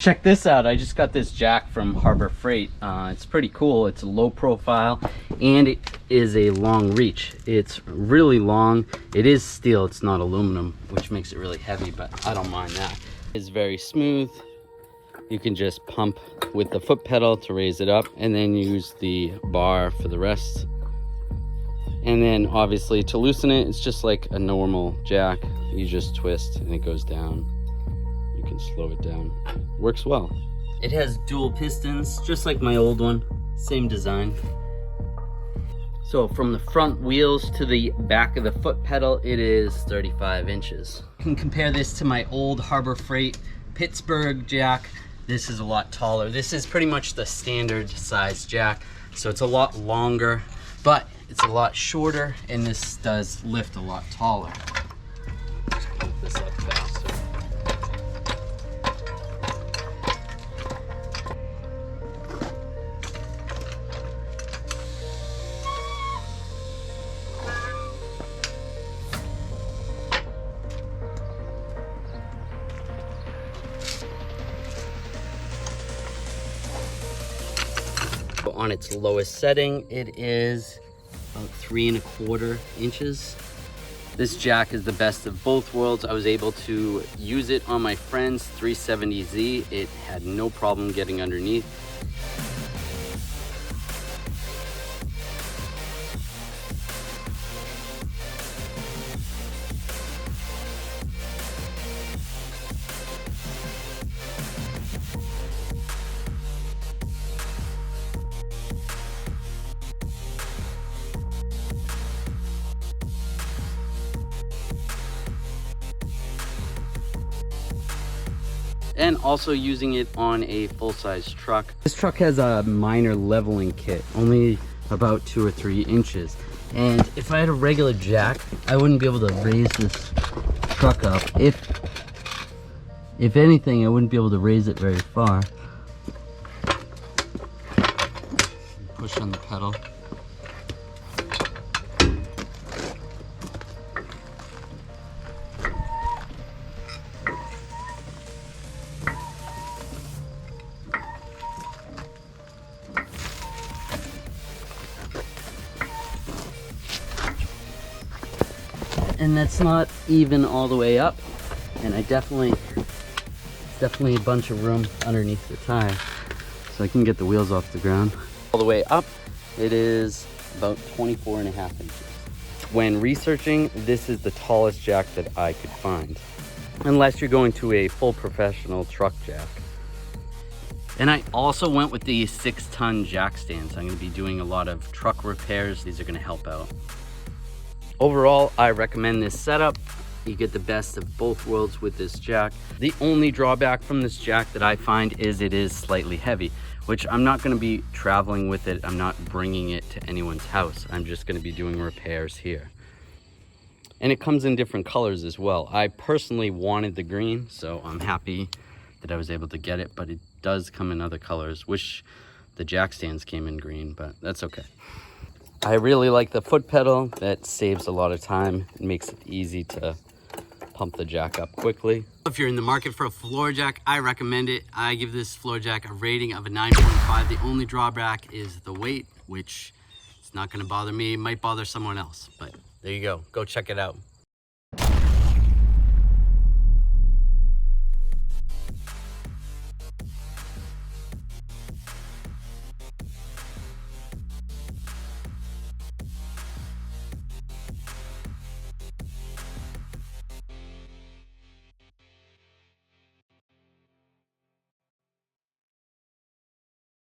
Check this out. I just got this jack from Harbor Freight. It's pretty cool. It's a low profile and it is a long reach. It's really long. It is steel, it's not aluminum, which makes it really heavy, but I don't mind that. It's very smooth. You can just pump with the foot pedal to raise it up and then use the bar for the rest. And then obviously to loosen it, it's just like a normal jack. You just twist and it goes down. You can slow it down. Works well. It has dual pistons, just like my old one. Same design. So from the front wheels to the back of the foot pedal, it is 35 inches. You can compare this to my old Harbor Freight Pittsburgh jack. This is a lot taller. This is pretty much the standard size jack. So it's a lot longer, but it's a lot shorter, and this does lift a lot taller. Let's pump this up faster. On its lowest setting, it is about 3¼ inches. This jack is the best of both worlds. I was able to use it on my friend's 370Z. It had no problem getting underneath. And also using it on a full-size truck. This truck has a minor leveling kit, only about 2 or 3 inches. And if I had a regular jack, I wouldn't be able to raise this truck up. If anything, I wouldn't be able to raise it very far. Push on the pedal. And that's not even all the way up, and it's definitely a bunch of room underneath the tire, so I can get the wheels off the ground. All the way up, it is about 24½ inches. When researching, this is the tallest jack that I could find, unless you're going to a full professional truck jack. And I also went with the 6-ton jack stands. I'm going to be doing a lot of truck repairs. These are going to help out. Overall, I recommend this setup. You get the best of both worlds with this jack. The only drawback from this jack that I find is it is slightly heavy, which I'm not going to be traveling with it. I'm not bringing it to anyone's house. I'm just going to be doing repairs here. And it comes in different colors as well. I personally wanted the green, so I'm happy that I was able to get it, but it does come in other colors. Wish the jack stands came in green, but that's okay. I really like the foot pedal. That saves a lot of time and makes it easy to pump the jack up quickly. If you're in the market for a floor jack, I recommend it. I give this floor jack a rating of a 9.5. The only drawback is the weight, which is not going to bother me. It might bother someone else, but there you go. Go check it out.